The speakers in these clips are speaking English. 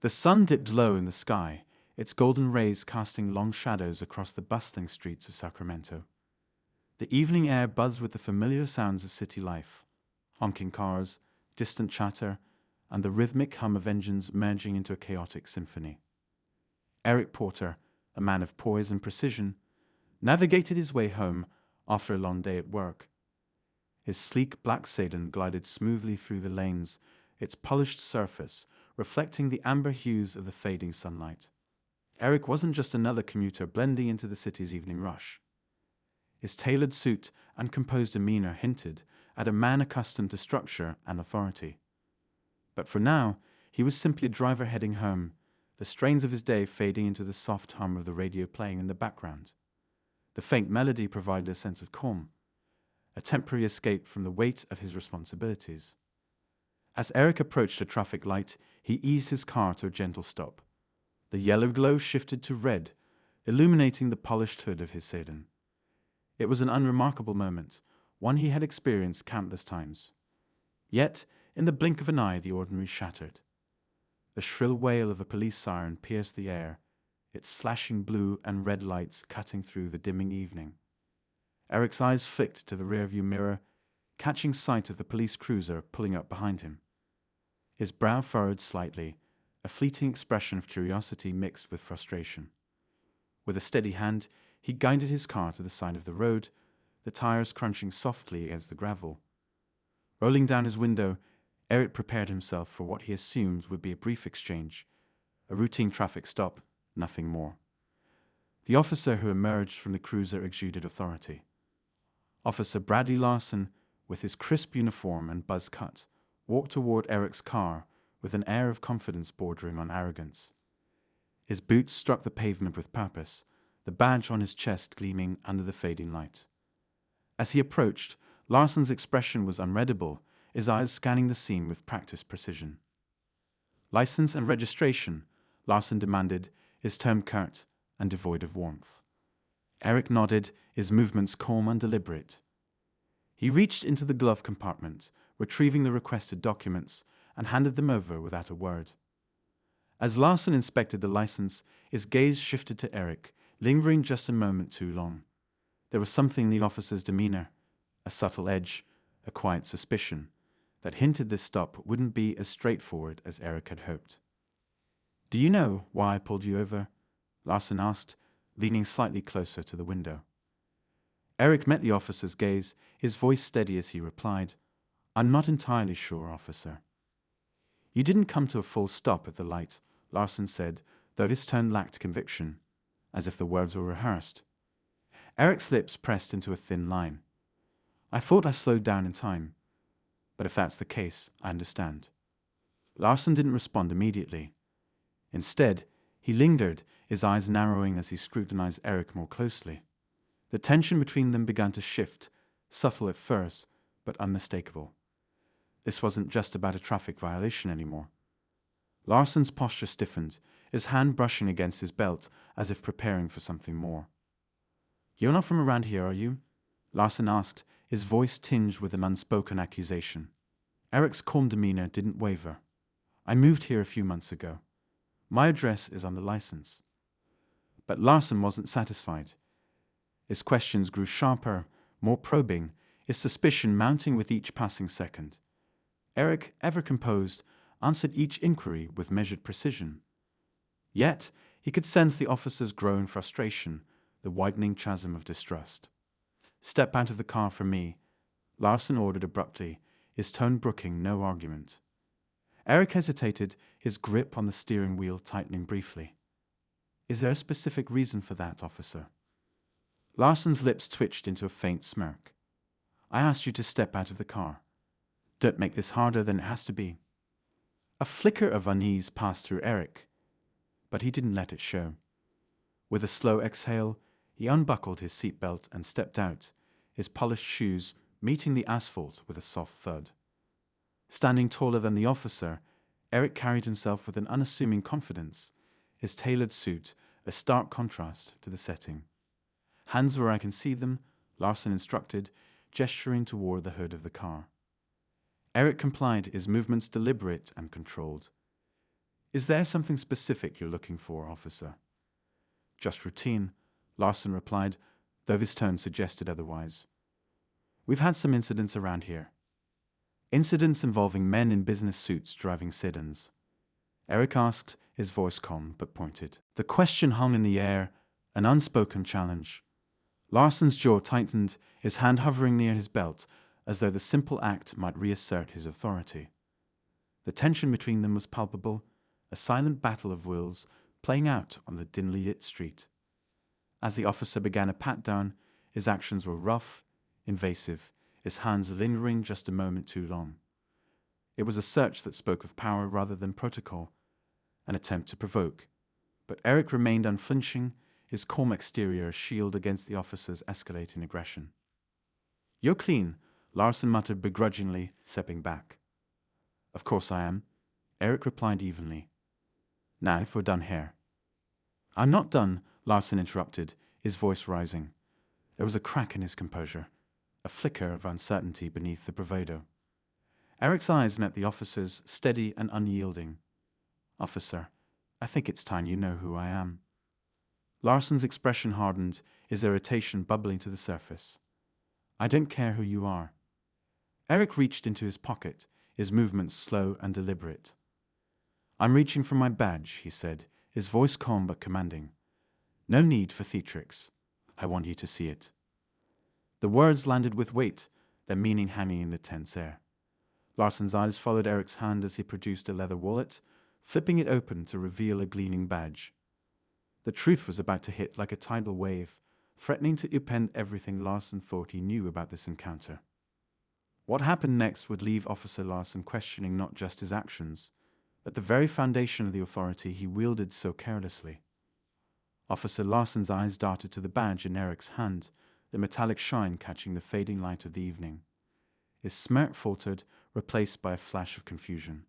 The sun dipped low in the sky, its golden rays casting long shadows across the bustling streets of Sacramento. The evening air buzzed with the familiar sounds of city life: honking cars, distant chatter, and the rhythmic hum of engines merging into a chaotic symphony. Eric Porter, a man of poise and precision, navigated his way home after a long day at work. His sleek black sedan glided smoothly through the lanes, its polished surface reflecting the amber hues of the fading sunlight. Eric wasn't just another commuter blending into the city's evening rush. His tailored suit and composed demeanor hinted at a man accustomed to structure and authority. But for now, he was simply a driver heading home, the strains of his day fading into the soft hum of the radio playing in the background. The faint melody provided a sense of calm, a temporary escape from the weight of his responsibilities. As Eric approached a traffic light, he eased his car to a gentle stop. The yellow glow shifted to red, illuminating the polished hood of his sedan. It was an unremarkable moment, one he had experienced countless times. Yet, in the blink of an eye, the ordinary shattered. The shrill wail of a police siren pierced the air, its flashing blue and red lights cutting through the dimming evening. Eric's eyes flicked to the rearview mirror, catching sight of the police cruiser pulling up behind him. His brow furrowed slightly, a fleeting expression of curiosity mixed with frustration. With a steady hand, he guided his car to the side of the road, the tires crunching softly against the gravel. Rolling down his window, Eric prepared himself for what he assumed would be a brief exchange, a routine traffic stop, nothing more. The officer who emerged from the cruiser exuded authority. Officer Bradley Larson, with his crisp uniform and buzz cut, walked toward Eric's car with an air of confidence bordering on arrogance. His boots struck the pavement with purpose, the badge on his chest gleaming under the fading light. As he approached, Larson's expression was unreadable, his eyes scanning the scene with practiced precision. "License and registration," Larson demanded, his tone curt and devoid of warmth. Eric nodded, his movements calm and deliberate. He reached into the glove compartment, retrieving the requested documents, and handed them over without a word. As Larson inspected the license, his gaze shifted to Eric, lingering just a moment too long. There was something in the officer's demeanor, a subtle edge, a quiet suspicion, that hinted this stop wouldn't be as straightforward as Eric had hoped. "Do you know why I pulled you over?" Larson asked, leaning slightly closer to the window. Eric met the officer's gaze, his voice steady as he replied, "I'm not entirely sure, officer." "You didn't come to a full stop at the light," Larson said, though his tone lacked conviction, as if the words were rehearsed. Eric's lips pressed into a thin line. "I thought I slowed down in time. But if that's the case, I understand." Larson didn't respond immediately. Instead, he lingered, his eyes narrowing as he scrutinized Eric more closely. The tension between them began to shift, subtle at first, but unmistakable. This wasn't just about a traffic violation anymore. Larson's posture stiffened, his hand brushing against his belt as if preparing for something more. "You're not from around here, are you?" Larson asked, his voice tinged with an unspoken accusation. Eric's calm demeanor didn't waver. "I moved here a few months ago. My address is on the license." But Larson wasn't satisfied. His questions grew sharper, more probing, his suspicion mounting with each passing second. Eric, ever composed, answered each inquiry with measured precision. Yet, he could sense the officer's growing frustration, the widening chasm of distrust. "Step out of the car for me," Larson ordered abruptly, his tone brooking no argument. Eric hesitated, his grip on the steering wheel tightening briefly. "Is there a specific reason for that, officer?" Larson's lips twitched into a faint smirk. "I asked you to step out of the car. Don't make this harder than it has to be." A flicker of unease passed through Eric, but he didn't let it show. With a slow exhale, he unbuckled his seatbelt and stepped out, his polished shoes meeting the asphalt with a soft thud. Standing taller than the officer, Eric carried himself with an unassuming confidence, his tailored suit a stark contrast to the setting. "Hands where I can see them," Larson instructed, gesturing toward the hood of the car. Eric complied, his movements deliberate and controlled. Is there something specific you're looking for, officer? Just routine, Larson replied, though his tone suggested otherwise. We've had some incidents around here. Incidents involving men in business suits driving sedans. Eric asked, his voice calm but pointed. The question hung in the air, an unspoken challenge. Larson's jaw tightened, his hand hovering near his belt, as though the simple act might reassert his authority. The tension between them was palpable, a silent battle of wills playing out on the dimly lit street. As the officer began a pat-down, his actions were rough, invasive, his hands lingering just a moment too long. It was a search that spoke of power rather than protocol, an attempt to provoke. But Eric remained unflinching, his calm exterior a shield against the officer's escalating aggression. You're clean, Larson muttered begrudgingly, stepping back. Of course I am, Eric replied evenly. Now if we're done here. I'm not done, Larson interrupted, his voice rising. There was a crack in his composure, a flicker of uncertainty beneath the bravado. Eric's eyes met the officer's, steady and unyielding. Officer, I think it's time you know who I am. Larson's expression hardened, his irritation bubbling to the surface. I don't care who you are. Eric reached into his pocket, his movements slow and deliberate. I'm reaching for my badge, he said, his voice calm but commanding. No need for theatrics. I want you to see it. The words landed with weight, their meaning hanging in the tense air. Larson's eyes followed Eric's hand as he produced a leather wallet, flipping it open to reveal a gleaming badge. The truth was about to hit like a tidal wave, threatening to upend everything Larson thought he knew about this encounter. What happened next would leave Officer Larson questioning not just his actions, but the very foundation of the authority he wielded so carelessly. Officer Larson's eyes darted to the badge in Eric's hand, the metallic shine catching the fading light of the evening. His smirk faltered, replaced by a flash of confusion.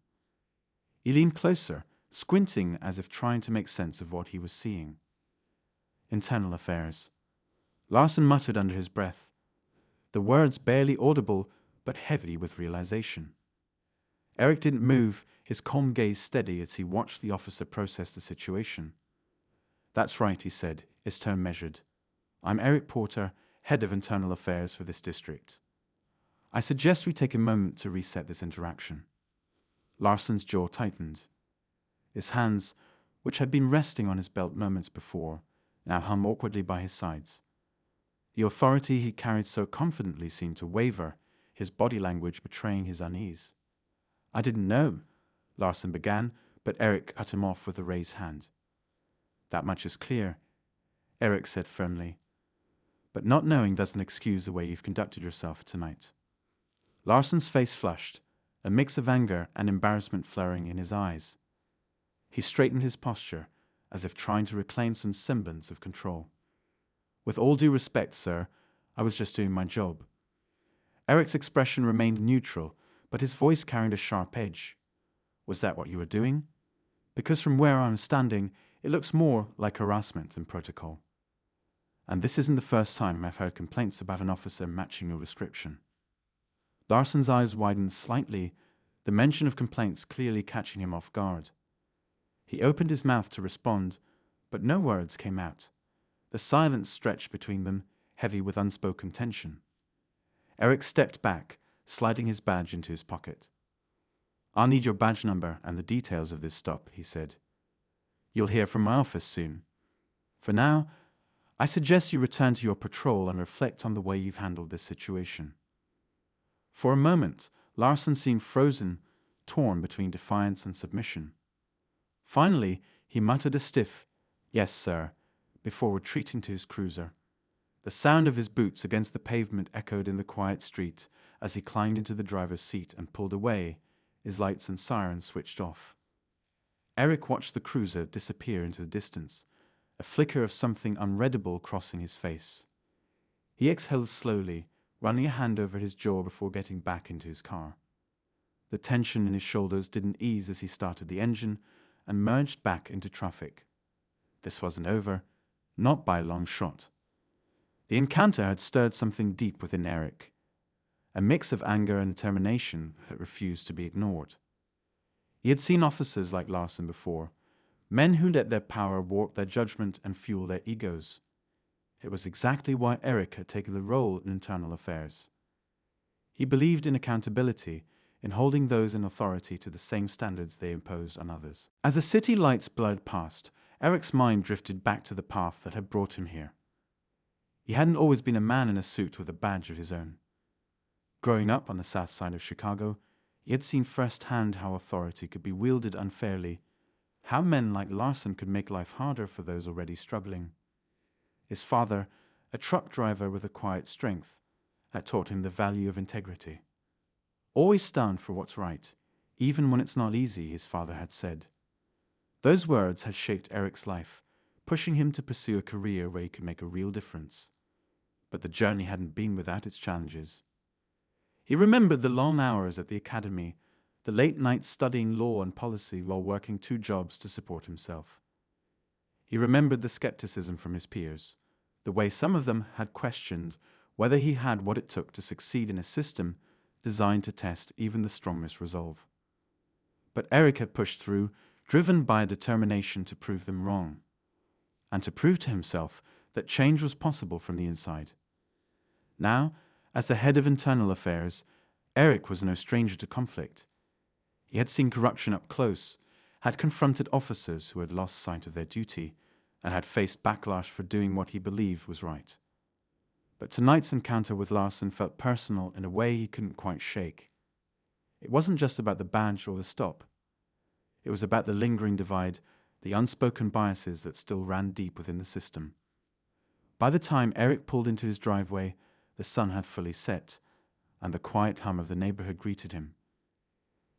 He leaned closer, squinting as if trying to make sense of what he was seeing. Internal affairs. Larson muttered under his breath, the words barely audible but heavy with realization. Eric didn't move, his calm gaze steady as he watched the officer process the situation. That's right, he said, his tone measured. I'm Eric Porter, head of internal affairs for this district. I suggest we take a moment to reset this interaction. Larson's jaw tightened. His hands, which had been resting on his belt moments before, now hung awkwardly by his sides. The authority he carried so confidently seemed to waver, his body language betraying his unease. I didn't know, Larson began, but Eric cut him off with a raised hand. That much is clear, Eric said firmly. But not knowing doesn't excuse the way you've conducted yourself tonight. Larson's face flushed, a mix of anger and embarrassment flaring in his eyes. He straightened his posture, as if trying to reclaim some semblance of control. With all due respect, sir, I was just doing my job. Eric's expression remained neutral, but his voice carried a sharp edge. Was that what you were doing? Because from where I'm standing, it looks more like harassment than protocol. And this isn't the first time I've heard complaints about an officer matching your description. Larson's eyes widened slightly, the mention of complaints clearly catching him off guard. He opened his mouth to respond, but no words came out. The silence stretched between them, heavy with unspoken tension. Eric stepped back, sliding his badge into his pocket. I'll need your badge number and the details of this stop, he said. You'll hear from my office soon. For now, I suggest you return to your patrol and reflect on the way you've handled this situation. For a moment, Larson seemed frozen, torn between defiance and submission. Finally, he muttered a stiff, "Yes, sir," before retreating to his cruiser. The sound of his boots against the pavement echoed in the quiet street as he climbed into the driver's seat and pulled away, his lights and sirens switched off. Eric watched the cruiser disappear into the distance, a flicker of something unreadable crossing his face. He exhaled slowly, running a hand over his jaw before getting back into his car. The tension in his shoulders didn't ease as he started the engine and merged back into traffic. This wasn't over, not by a long shot. The encounter had stirred something deep within Eric, a mix of anger and determination that refused to be ignored. He had seen officers like Larson before, men who let their power warp their judgment and fuel their egos. It was exactly why Eric had taken the role in internal affairs. He believed in accountability, in holding those in authority to the same standards they imposed on others. As the city lights blurred past, Eric's mind drifted back to the path that had brought him here. He hadn't always been a man in a suit with a badge of his own. Growing up on the south side of Chicago, he had seen firsthand how authority could be wielded unfairly, how men like Larson could make life harder for those already struggling. His father, a truck driver with a quiet strength, had taught him the value of integrity. Always stand for what's right, even when it's not easy, his father had said. Those words had shaped Eric's life, pushing him to pursue a career where he could make a real difference. But the journey hadn't been without its challenges. He remembered the long hours at the academy, the late nights studying law and policy while working 2 jobs to support himself. He remembered the skepticism from his peers, the way some of them had questioned whether he had what it took to succeed in a system designed to test even the strongest resolve. But Eric had pushed through, driven by a determination to prove them wrong, and to prove to himself that change was possible from the inside. Now, as the head of internal affairs, Eric was no stranger to conflict. He had seen corruption up close, had confronted officers who had lost sight of their duty, and had faced backlash for doing what he believed was right. But tonight's encounter with Larson felt personal in a way he couldn't quite shake. It wasn't just about the badge or the stop. It was about the lingering divide, the unspoken biases that still ran deep within the system. By the time Eric pulled into his driveway, the sun had fully set, and the quiet hum of the neighborhood greeted him.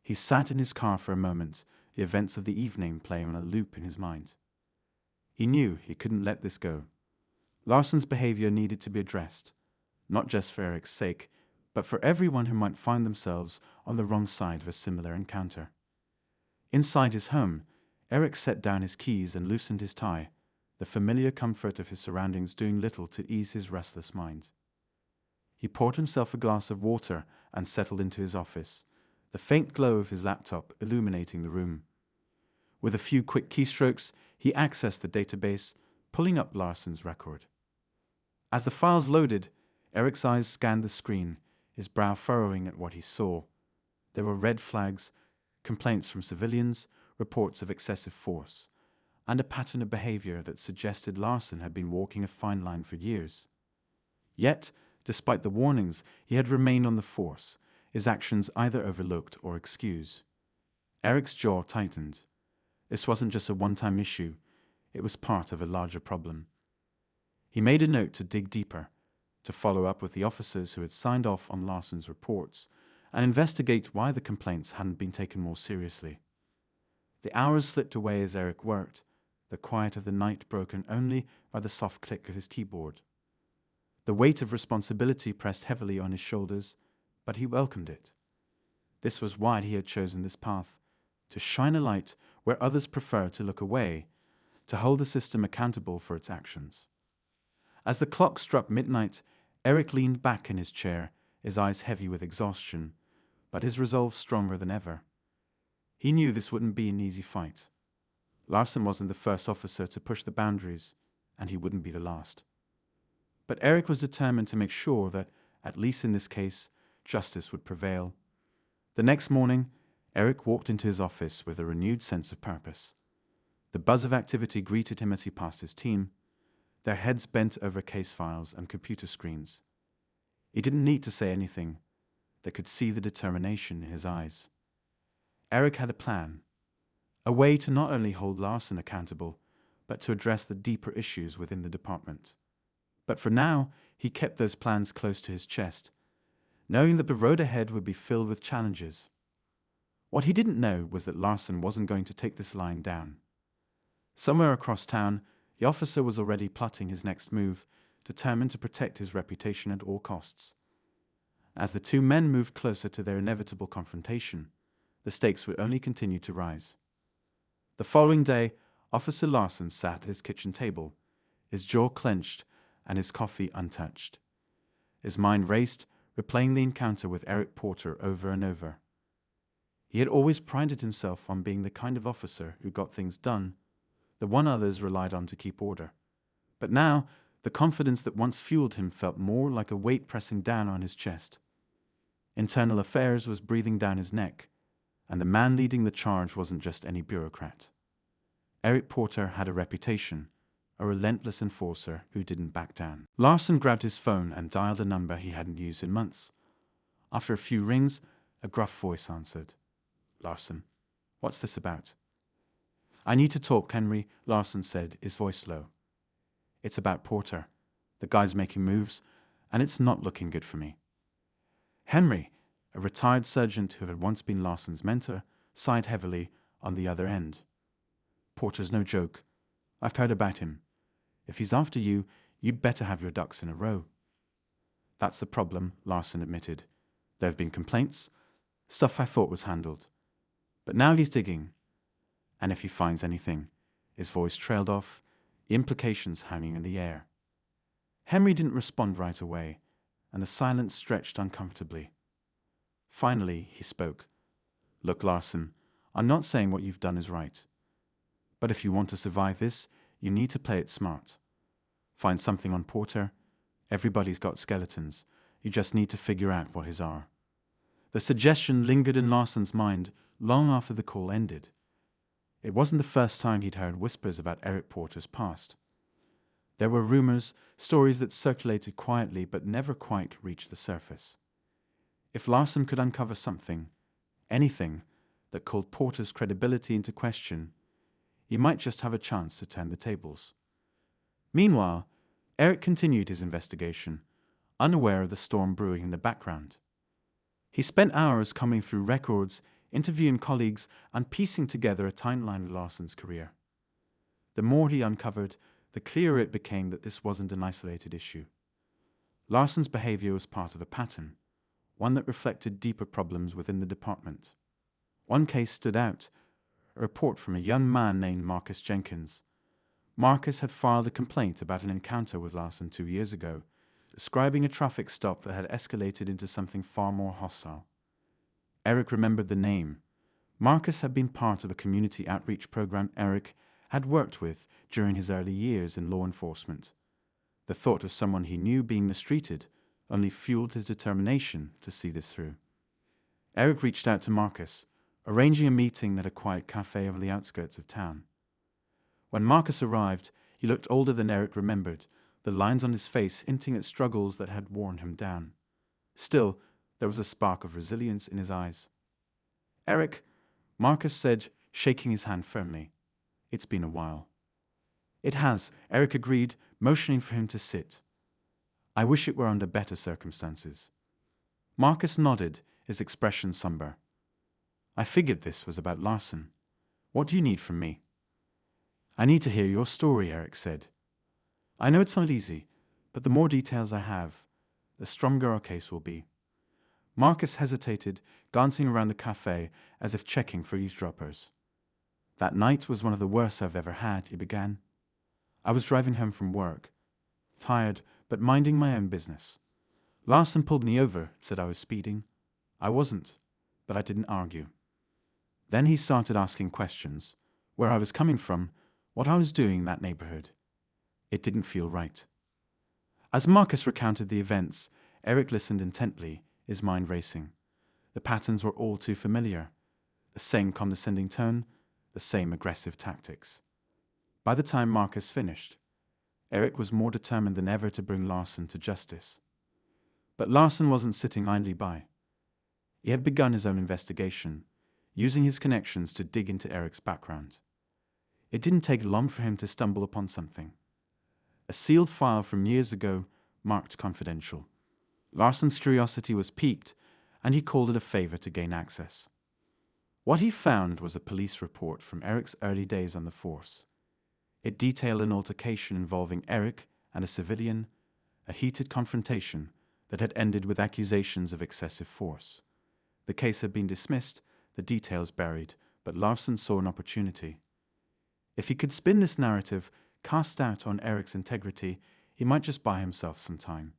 He sat in his car for a moment, the events of the evening playing on a loop in his mind. He knew he couldn't let this go. Larson's behavior needed to be addressed, not just for Eric's sake, but for everyone who might find themselves on the wrong side of a similar encounter. Inside his home, Eric set down his keys and loosened his tie, the familiar comfort of his surroundings doing little to ease his restless mind. He poured himself a glass of water and settled into his office, the faint glow of his laptop illuminating the room. With a few quick keystrokes, he accessed the database, pulling up Larson's record. As the files loaded, Eric's eyes scanned the screen, his brow furrowing at what he saw. There were red flags, complaints from civilians, reports of excessive force, and a pattern of behavior that suggested Larson had been walking a fine line for years. Yet, despite the warnings, he had remained on the force, his actions either overlooked or excused. Eric's jaw tightened. This wasn't just a one-time issue, it was part of a larger problem. He made a note to dig deeper, to follow up with the officers who had signed off on Larson's reports, and investigate why the complaints hadn't been taken more seriously. The hours slipped away as Eric worked, the quiet of the night broken only by the soft click of his keyboard. The weight of responsibility pressed heavily on his shoulders, but he welcomed it. This was why he had chosen this path, to shine a light where others preferred to look away, to hold the system accountable for its actions. As the clock struck midnight, Eric leaned back in his chair, his eyes heavy with exhaustion, but his resolve stronger than ever. He knew this wouldn't be an easy fight. Larson wasn't the first officer to push the boundaries, and he wouldn't be the last. But Eric was determined to make sure that, at least in this case, justice would prevail. The next morning, Eric walked into his office with a renewed sense of purpose. The buzz of activity greeted him as he passed his team, their heads bent over case files and computer screens. He didn't need to say anything. They could see the determination in his eyes. Eric had a plan, a way to not only hold Larson accountable, but to address the deeper issues within the department. But for now, he kept those plans close to his chest, knowing that the road ahead would be filled with challenges. What he didn't know was that Larson wasn't going to take this lying down. Somewhere across town, the officer was already plotting his next move, determined to protect his reputation at all costs. As the 2 men moved closer to their inevitable confrontation, the stakes would only continue to rise. The following day, Officer Larson sat at his kitchen table, his jaw clenched and his coffee untouched. His mind raced, replaying the encounter with Eric Porter over and over. He had always prided himself on being the kind of officer who got things done, the one others relied on to keep order. But now, the confidence that once fueled him felt more like a weight pressing down on his chest. Internal affairs was breathing down his neck, and the man leading the charge wasn't just any bureaucrat. Eric Porter had a reputation, a relentless enforcer who didn't back down. Larson grabbed his phone and dialed a number he hadn't used in months. After a few rings, a gruff voice answered. "Larson, what's this about?" "I need to talk, Henry," Larson said, his voice low. "It's about Porter. The guy's making moves, and it's not looking good for me." Henry, a retired sergeant who had once been Larson's mentor, sighed heavily on the other end. "Porter's no joke. I've heard about him. If he's after you, you'd better have your ducks in a row." "That's the problem," Larson admitted. "There have been complaints, stuff I thought was handled. But now he's digging. And if he finds anything," his voice trailed off, the implications hanging in the air. Henry didn't respond right away, and the silence stretched uncomfortably. Finally, he spoke. "Look, Larson, I'm not saying what you've done is right. But if you want to survive this, you need to play it smart. Find something on Porter. Everybody's got skeletons. You just need to figure out what his are." The suggestion lingered in Larson's mind long after the call ended. It wasn't the first time he'd heard whispers about Eric Porter's past. There were rumors, stories that circulated quietly but never quite reached the surface. If Larson could uncover something, anything, that called Porter's credibility into question, he might just have a chance to turn the tables. Meanwhile, Eric continued his investigation, unaware of the storm brewing in the background. He spent hours combing through records, interviewing colleagues, and piecing together a timeline of Larson's career. The more he uncovered, the clearer it became that this wasn't an isolated issue. Larson's behavior was part of a pattern, one that reflected deeper problems within the department. One case stood out, a report from a young man named Marcus Jenkins. Marcus had filed a complaint about an encounter with Larson 2 years ago, describing a traffic stop that had escalated into something far more hostile. Eric remembered the name. Marcus had been part of a community outreach program Eric had worked with during his early years in law enforcement. The thought of someone he knew being mistreated only fueled his determination to see this through. Eric reached out to Marcus, arranging a meeting at a quiet cafe on the outskirts of town. When Marcus arrived, he looked older than Eric remembered, the lines on his face hinting at struggles that had worn him down. Still, there was a spark of resilience in his eyes. "Eric," Marcus said, shaking his hand firmly. "It's been a while." "It has," Eric agreed, motioning for him to sit. "I wish it were under better circumstances." Marcus nodded, his expression somber. "I figured this was about Larson. What do you need from me?" "I need to hear your story," Eric said. "I know it's not easy, but the more details I have, the stronger our case will be." Marcus hesitated, glancing around the cafe as if checking for eavesdroppers. "That night was one of the worst I've ever had," he began. "I was driving home from work, tired but minding my own business. Larson pulled me over, said I was speeding. I wasn't, but I didn't argue. Then he started asking questions, where I was coming from, what I was doing in that neighborhood. It didn't feel right." As Marcus recounted the events, Eric listened intently, his mind racing. The patterns were all too familiar. The same condescending tone, the same aggressive tactics. By the time Marcus finished, Eric was more determined than ever to bring Larson to justice. But Larson wasn't sitting idly by. He had begun his own investigation, using his connections to dig into Eric's background. It didn't take long for him to stumble upon something. A sealed file from years ago, marked confidential. Larson's curiosity was piqued, and he called it a favor to gain access. What he found was a police report from Eric's early days on the force. It detailed an altercation involving Eric and a civilian, a heated confrontation that had ended with accusations of excessive force. The case had been dismissed, the details buried, but Larson saw an opportunity. If he could spin this narrative, cast doubt on Eric's integrity, he might just buy himself some time.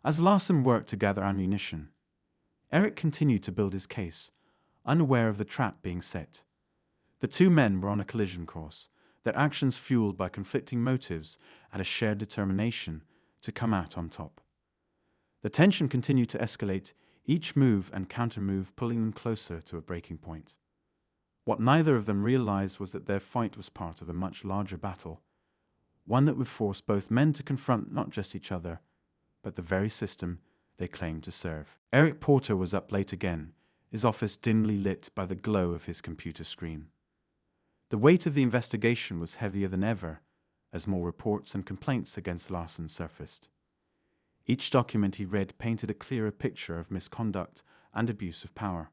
As Larson worked to gather ammunition, Eric continued to build his case, unaware of the trap being set. The two men were on a collision course, their actions fueled by conflicting motives and a shared determination to come out on top. The tension continued to escalate, each move and counter-move pulling them closer to a breaking point. What neither of them realized was that their fight was part of a much larger battle, one that would force both men to confront not just each other, but the very system they claimed to serve. Eric Porter was up late again, his office dimly lit by the glow of his computer screen. The weight of the investigation was heavier than ever, as more reports and complaints against Larson surfaced. Each document he read painted a clearer picture of misconduct and abuse of power.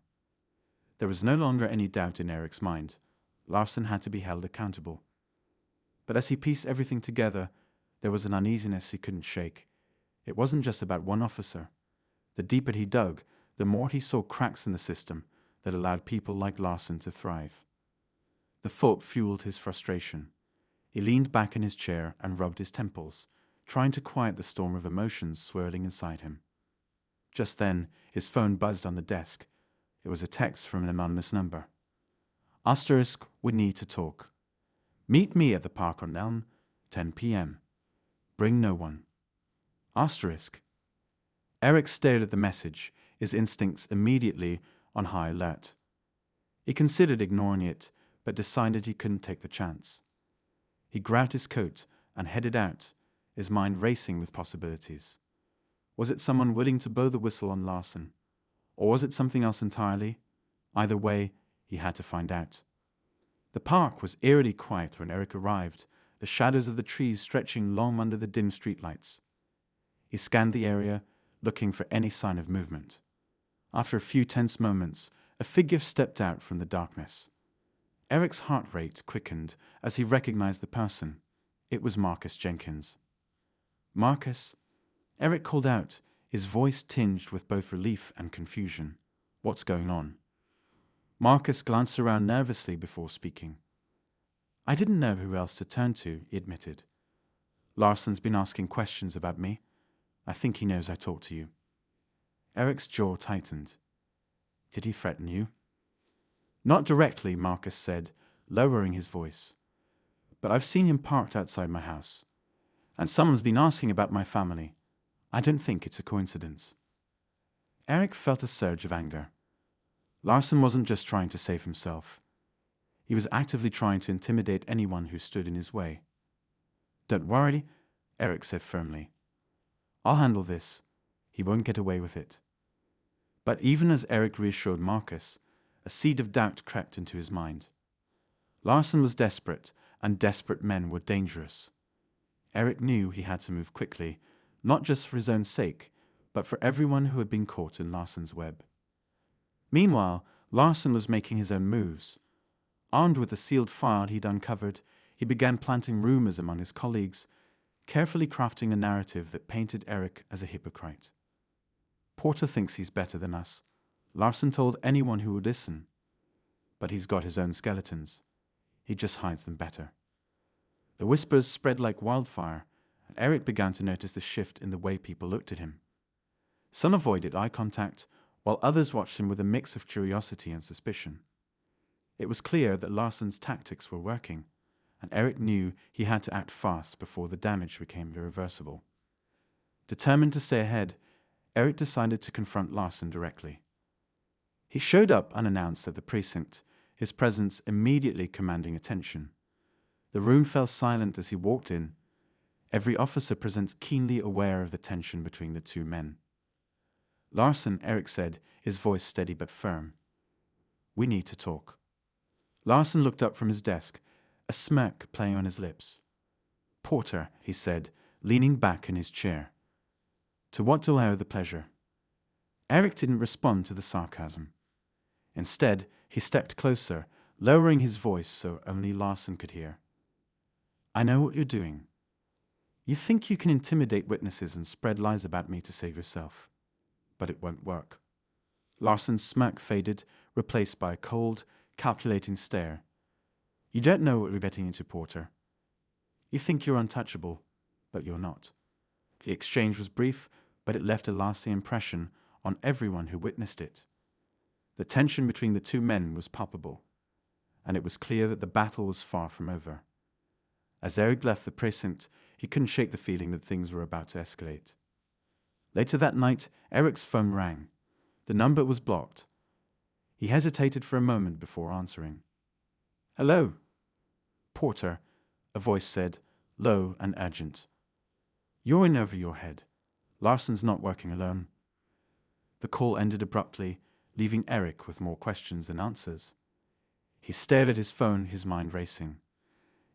There was no longer any doubt in Eric's mind. Larson had to be held accountable. But as he pieced everything together, there was an uneasiness he couldn't shake. It wasn't just about one officer. The deeper he dug, the more he saw cracks in the system that allowed people like Larson to thrive. The thought fueled his frustration. He leaned back in his chair and rubbed his temples, trying to quiet the storm of emotions swirling inside him. Just then, his phone buzzed on the desk. It was a text from an anonymous number. Asterisk, we need to talk. Meet me at the park on Elm, 10 p.m. Bring no one. Asterisk. Eric stared at the message, his instincts immediately on high alert. He considered ignoring it, but decided he couldn't take the chance. He grabbed his coat and headed out, his mind racing with possibilities. Was it someone willing to blow the whistle on Larson? Or was it something else entirely? Either way, he had to find out. The park was eerily quiet when Eric arrived, the shadows of the trees stretching long under the dim streetlights. He scanned the area, looking for any sign of movement. After a few tense moments, a figure stepped out from the darkness. Eric's heart rate quickened as he recognized the person. It was Marcus Jenkins. Marcus? Eric called out, his voice tinged with both relief and confusion. What's going on? Marcus glanced around nervously before speaking. I didn't know who else to turn to, he admitted. Larson's been asking questions about me. I think he knows I talked to you. Eric's jaw tightened. Did he threaten you? Not directly, Marcus said, lowering his voice. But I've seen him parked outside my house. And someone's been asking about my family. I don't think it's a coincidence. Eric felt a surge of anger. Larson wasn't just trying to save himself. He was actively trying to intimidate anyone who stood in his way. Don't worry, Eric said firmly. I'll handle this. He won't get away with it. But even as Eric reassured Marcus, a seed of doubt crept into his mind. Larson was desperate, and desperate men were dangerous. Eric knew he had to move quickly, not just for his own sake, but for everyone who had been caught in Larson's web. Meanwhile, Larson was making his own moves. Armed with the sealed file he'd uncovered, he began planting rumors among his colleagues, carefully crafting a narrative that painted Eric as a hypocrite. Porter thinks he's better than us. Larson told anyone who would listen. But he's got his own skeletons. He just hides them better. The whispers spread like wildfire, and Eric began to notice the shift in the way people looked at him. Some avoided eye contact, while others watched him with a mix of curiosity and suspicion. It was clear that Larson's tactics were working, and Eric knew he had to act fast before the damage became irreversible. Determined to stay ahead, Eric decided to confront Larson directly. He showed up unannounced at the precinct, his presence immediately commanding attention. The room fell silent as he walked in. Every officer present keenly aware of the tension between the two men. Larson, Eric said, his voice steady but firm. We need to talk. Larson looked up from his desk, a smirk playing on his lips. Porter, he said, leaning back in his chair. To what do I owe the pleasure? Eric didn't respond to the sarcasm. Instead, he stepped closer, lowering his voice so only Larson could hear. I know what you're doing. You think you can intimidate witnesses and spread lies about me to save yourself. But it won't work. Larson's smirk faded, replaced by a cold, calculating stare. You don't know what we're getting into, Porter. You think you're untouchable, but you're not. The exchange was brief, but it left a lasting impression on everyone who witnessed it. The tension between the two men was palpable, and it was clear that the battle was far from over. As Eric left the precinct, he couldn't shake the feeling that things were about to escalate. Later that night, Eric's phone rang. The number was blocked. He hesitated for a moment before answering. "Hello?" "Porter," a voice said, low and urgent. "You're in over your head. Larson's not working alone." The call ended abruptly, leaving Eric with more questions than answers. He stared at his phone, his mind racing.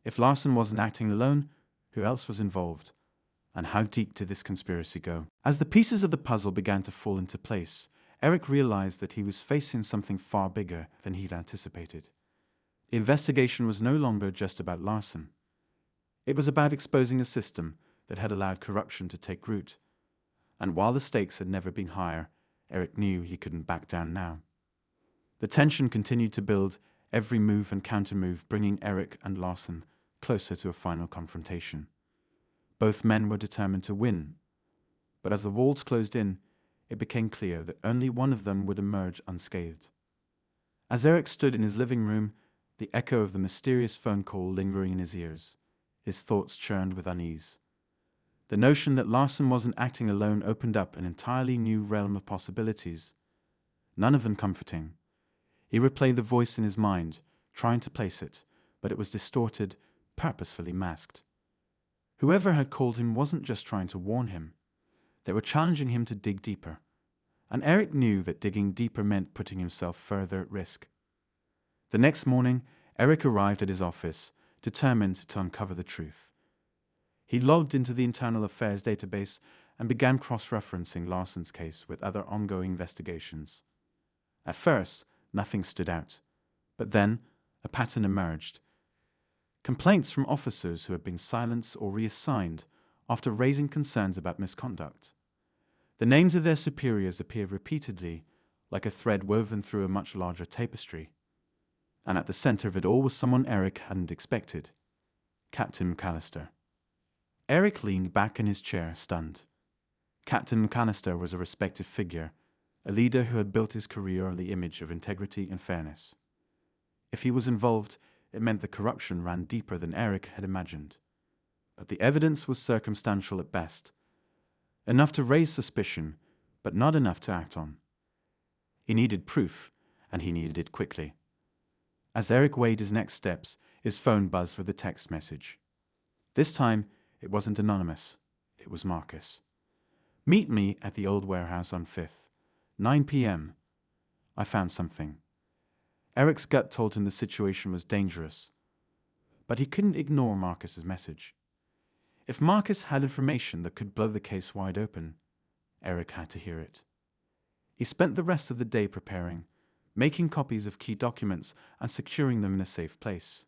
If Larson wasn't acting alone, who else was involved? And how deep did this conspiracy go? As the pieces of the puzzle began to fall into place, Eric realized that he was facing something far bigger than he'd anticipated. The investigation was no longer just about Larson. It was about exposing a system that had allowed corruption to take root. And while the stakes had never been higher, Eric knew he couldn't back down now. The tension continued to build, every move and counter-move bringing Eric and Larson closer to a final confrontation. Both men were determined to win. But as the walls closed in, it became clear that only one of them would emerge unscathed. As Eric stood in his living room, the echo of the mysterious phone call lingering in his ears, his thoughts churned with unease. The notion that Larson wasn't acting alone opened up an entirely new realm of possibilities, none of them comforting. He replayed the voice in his mind, trying to place it, but it was distorted, purposefully masked. Whoever had called him wasn't just trying to warn him. They were challenging him to dig deeper. And Eric knew that digging deeper meant putting himself further at risk. The next morning, Eric arrived at his office, determined to uncover the truth. He logged into the Internal Affairs database and began cross-referencing Larson's case with other ongoing investigations. At first, nothing stood out, but then a pattern emerged. Complaints from officers who had been silenced or reassigned after raising concerns about misconduct. The names of their superiors appeared repeatedly, like a thread woven through a much larger tapestry. And at the center of it all was someone Eric hadn't expected: Captain McAllister. Eric leaned back in his chair, stunned. Captain McAllister was a respected figure, a leader who had built his career on the image of integrity and fairness. If he was involved, it meant the corruption ran deeper than Eric had imagined. But the evidence was circumstantial at best. Enough to raise suspicion, but not enough to act on. He needed proof, and he needed it quickly. As Eric weighed his next steps, his phone buzzed with a text message. This time, it wasn't anonymous. It was Marcus. "Meet me at the old warehouse on 5th, 9 p.m. I found something." Eric's gut told him the situation was dangerous, but he couldn't ignore Marcus's message. If Marcus had information that could blow the case wide open, Eric had to hear it. He spent the rest of the day preparing, making copies of key documents and securing them in a safe place.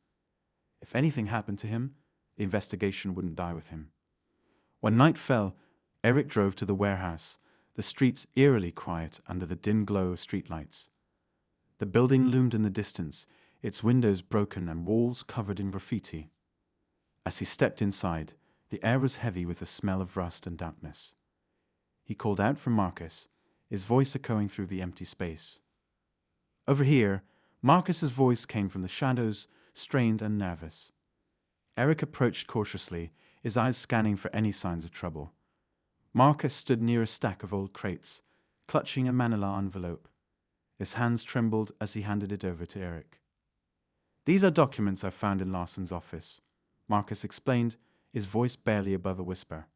If anything happened to him, the investigation wouldn't die with him. When night fell, Eric drove to the warehouse, the streets eerily quiet under the dim glow of streetlights. The building loomed in the distance, its windows broken and walls covered in graffiti. As he stepped inside, the air was heavy with the smell of rust and dampness. He called out for Marcus, his voice echoing through the empty space. Over here, Marcus's voice came from the shadows, strained and nervous. Eric approached cautiously, his eyes scanning for any signs of trouble. Marcus stood near a stack of old crates, clutching a manila envelope. His hands trembled as he handed it over to Eric. "These are documents I found in Larson's office," Marcus explained, his voice barely above a whisper.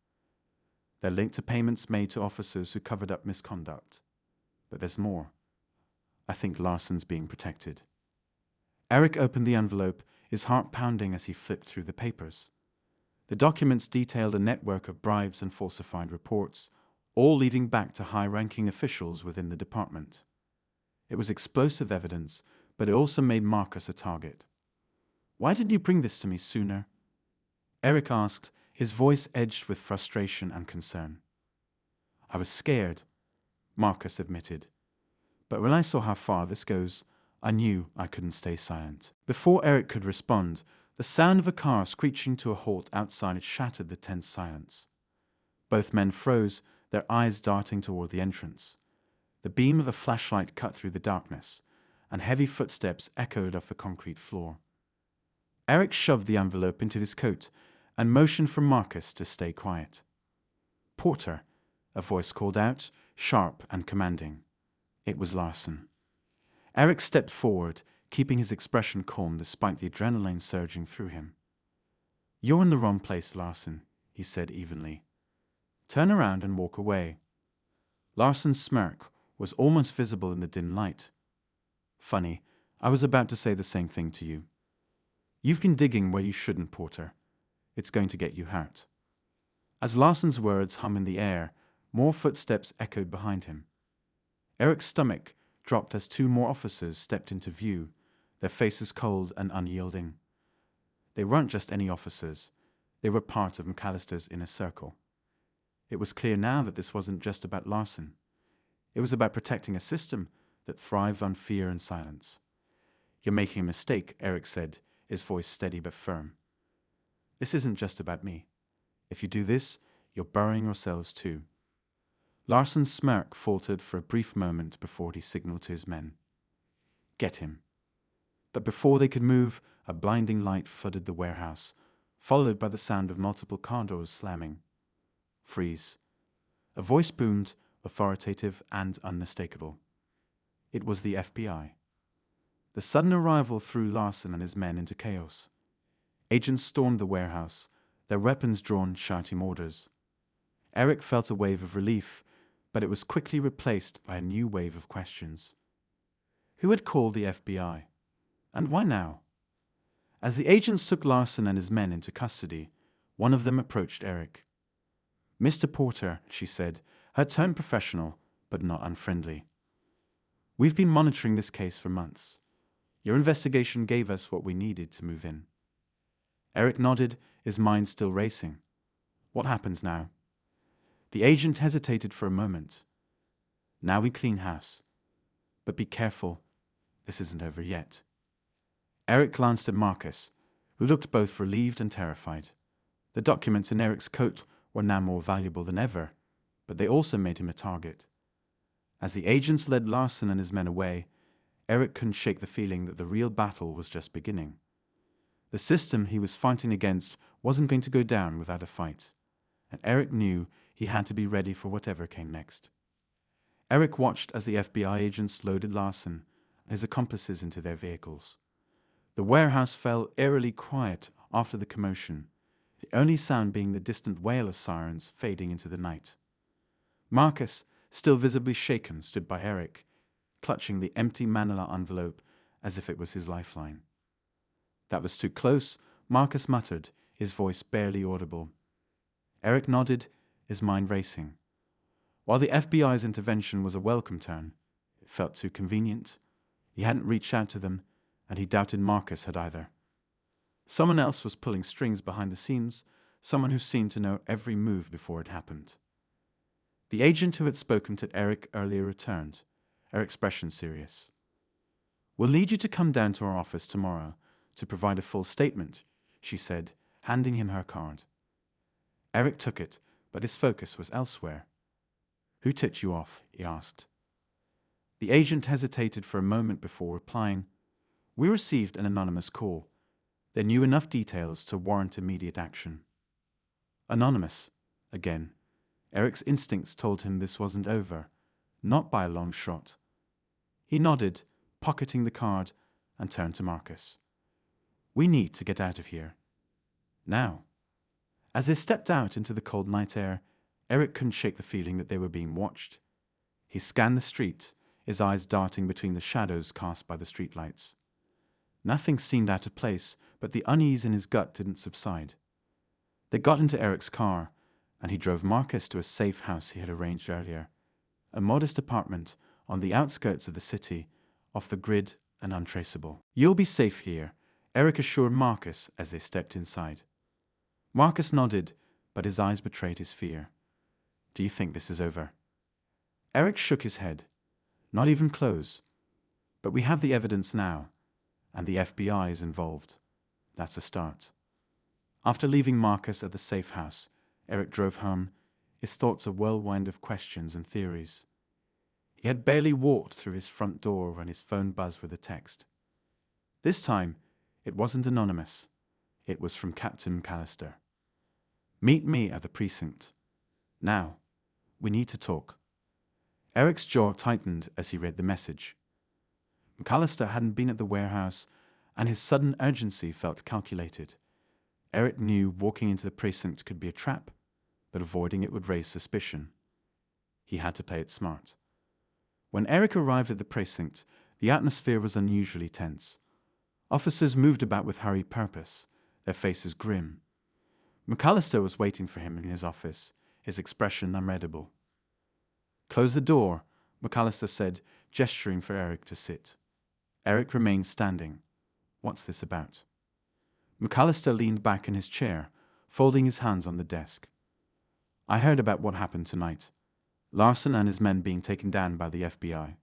"They're linked to payments made to officers who covered up misconduct. But there's more. I think Larson's being protected." Eric opened the envelope, his heart pounding as he flipped through the papers. The documents detailed a network of bribes and falsified reports, all leading back to high-ranking officials within the department. It was explosive evidence, but it also made Marcus a target. "Why didn't you bring this to me sooner?" Eric asked, his voice edged with frustration and concern. "I was scared," Marcus admitted. "But when I saw how far this goes, I knew I couldn't stay silent." Before Eric could respond, the sound of a car screeching to a halt outside shattered the tense silence. Both men froze, their eyes darting toward the entrance. The beam of a flashlight cut through the darkness, and heavy footsteps echoed off the concrete floor. Eric shoved the envelope into his coat and motioned for Marcus to stay quiet. "Porter," a voice called out, sharp and commanding. It was Larson. Eric stepped forward, keeping his expression calm despite the adrenaline surging through him. "You're in the wrong place, Larson," he said evenly. "Turn around and walk away." Larson's smirk was almost visible in the dim light. "Funny, I was about to say the same thing to you. You've been digging where you shouldn't, Porter. It's going to get you hurt." As Larson's words hum in the air, more footsteps echoed behind him. Eric's stomach dropped as two more officers stepped into view, their faces cold and unyielding. They weren't just any officers. They were part of McAllister's inner circle. It was clear now that this wasn't just about Larson. It was about protecting a system that thrived on fear and silence. "You're making a mistake," Eric said, his voice steady but firm. "This isn't just about me. If you do this, you're burying yourselves too." Larson's smirk faltered for a brief moment before he signaled to his men. "Get him." But before they could move, a blinding light flooded the warehouse, followed by the sound of multiple car doors slamming. "Freeze." A voice boomed, authoritative and unmistakable. It was the FBI. The sudden arrival threw Larson and his men into chaos. Agents stormed the warehouse, their weapons drawn, shouting orders. Eric felt a wave of relief, but it was quickly replaced by a new wave of questions. Who had called the FBI? And why now? As the agents took Larson and his men into custody, one of them approached Eric. "Mr. Porter," she said, her tone professional, but not unfriendly. "We've been monitoring this case for months. Your investigation gave us what we needed to move in." Eric nodded, his mind still racing. What happens now? The agent hesitated for a moment. "Now we clean house. But be careful, this isn't over yet." Eric glanced at Marcus, who looked both relieved and terrified. The documents in Eric's coat were now more valuable than ever, but they also made him a target. As the agents led Larson and his men away, Eric couldn't shake the feeling that the real battle was just beginning. The system he was fighting against wasn't going to go down without a fight, and Eric knew he had to be ready for whatever came next. Eric watched as the FBI agents loaded Larson and his accomplices into their vehicles. The warehouse fell eerily quiet after the commotion, the only sound being the distant wail of sirens fading into the night. Marcus, still visibly shaken, stood by Eric, clutching the empty manila envelope as if it was his lifeline. "That was too close," Marcus muttered, his voice barely audible. Eric nodded, his mind racing. While the FBI's intervention was a welcome turn, it felt too convenient. He hadn't reached out to them, and he doubted Marcus had either. Someone else was pulling strings behind the scenes, someone who seemed to know every move before it happened. The agent who had spoken to Eric earlier returned, her expression serious. "We'll need you to come down to our office tomorrow to provide a full statement," she said, handing him her card. Eric took it, but his focus was elsewhere. "Who tipped you off?" he asked. The agent hesitated for a moment before replying. "We received an anonymous call. They knew enough details to warrant immediate action." Anonymous, again. Eric's instincts told him this wasn't over, not by a long shot. He nodded, pocketing the card, and turned to Marcus. "We need to get out of here. Now." As they stepped out into the cold night air, Eric couldn't shake the feeling that they were being watched. He scanned the street, his eyes darting between the shadows cast by the streetlights. Nothing seemed out of place, but the unease in his gut didn't subside. They got into Eric's car, and he drove Marcus to a safe house he had arranged earlier, a modest apartment on the outskirts of the city, off the grid and untraceable. "You'll be safe here," Eric assured Marcus as they stepped inside. Marcus nodded, but his eyes betrayed his fear. "Do you think this is over?" Eric shook his head. "Not even close. But we have the evidence now, and the FBI is involved. That's a start." After leaving Marcus at the safe house, Eric drove home, his thoughts a whirlwind of questions and theories. He had barely walked through his front door when his phone buzzed with a text. This time, it wasn't anonymous. It was from Captain McAllister. "Meet me at the precinct. Now, we need to talk." Eric's jaw tightened as he read the message. McAllister hadn't been at the warehouse, and his sudden urgency felt calculated. Eric knew walking into the precinct could be a trap, but avoiding it would raise suspicion. He had to play it smart. When Eric arrived at the precinct, the atmosphere was unusually tense. Officers moved about with hurried purpose, their faces grim. McAllister was waiting for him in his office, his expression unreadable. "Close the door," McAllister said, gesturing for Eric to sit. Eric remained standing. "What's this about?" McAllister leaned back in his chair, folding his hands on the desk. "I heard about what happened tonight. Larson and his men being taken down by the FBI.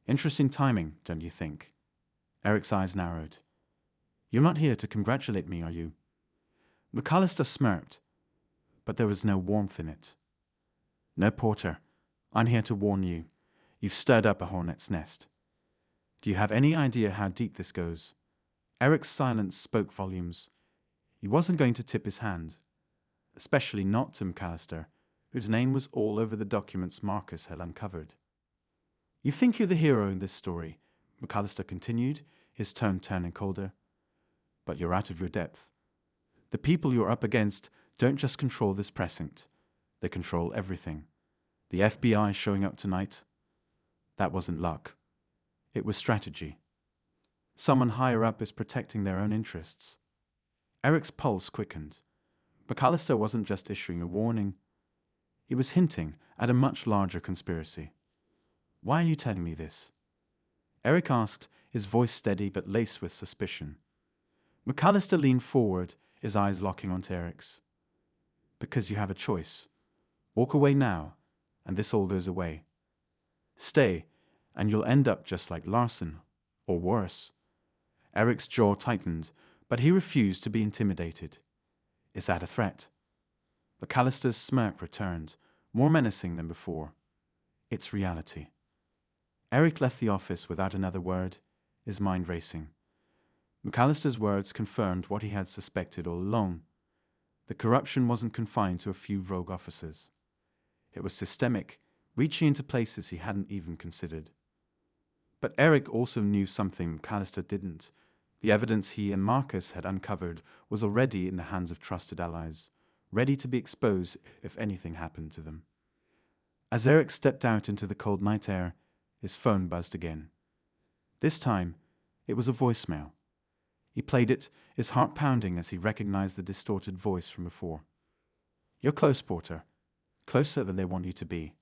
Interesting timing, don't you think?" Eric's eyes narrowed. "You're not here to congratulate me, are you?" McAllister smirked, but there was no warmth in it. "No, Porter. I'm here to warn you. You've stirred up a hornet's nest. Do you have any idea how deep this goes?" Eric's silence spoke volumes. He wasn't going to tip his hand, especially not to McAllister, whose name was all over the documents Marcus had uncovered. "You think you're the hero in this story," McAllister continued, his tone turning colder. "But you're out of your depth. The people you're up against don't just control this precinct. They control everything. The FBI showing up tonight, that wasn't luck. It was strategy. Someone higher up is protecting their own interests." Eric's pulse quickened. McAllister wasn't just issuing a warning. He was hinting at a much larger conspiracy. "Why are you telling me this?" Eric asked, his voice steady but laced with suspicion. McAllister leaned forward, his eyes locking onto Eric's. "Because you have a choice. Walk away now, and this all goes away. Stay, and you'll end up just like Larson, or worse." Eric's jaw tightened, but he refused to be intimidated. "Is that a threat?" McAllister's smirk returned, more menacing than before. "It's reality." Eric left the office without another word, his mind racing. McAllister's words confirmed what he had suspected all along. The corruption wasn't confined to a few rogue officers. It was systemic, reaching into places he hadn't even considered. But Eric also knew something McAllister didn't. The evidence he and Marcus had uncovered was already in the hands of trusted allies, ready to be exposed if anything happened to them. As Eric stepped out into the cold night air, his phone buzzed again. This time, it was a voicemail. He played it, his heart pounding as he recognized the distorted voice from before. "You're close, Porter. Closer than they want you to be.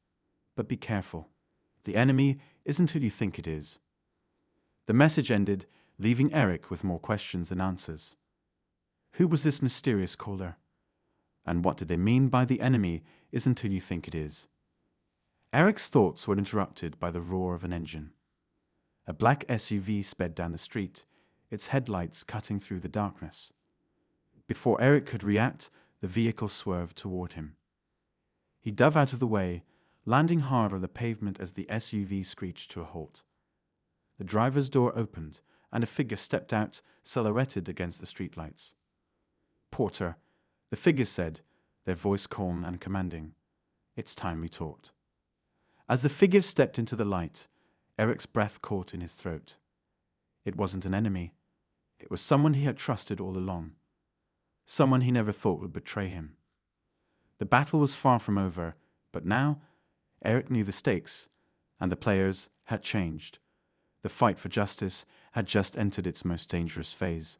But be careful. The enemy isn't who you think it is." The message ended, leaving Eric with more questions than answers. Who was this mysterious caller? And what did they mean by the enemy isn't who you think it is? Eric's thoughts were interrupted by the roar of an engine. A black SUV sped down the street, its headlights cutting through the darkness. Before Eric could react, the vehicle swerved toward him. He dove out of the way, landing hard on the pavement as the SUV screeched to a halt. The driver's door opened, and a figure stepped out, silhouetted against the streetlights. "Porter," the figure said, their voice calm and commanding. "It's time we talked." As the figure stepped into the light, Eric's breath caught in his throat. It wasn't an enemy. It was someone he had trusted all along. Someone he never thought would betray him. The battle was far from over, but now Eric knew the stakes, and the players had changed. The fight for justice had just entered its most dangerous phase.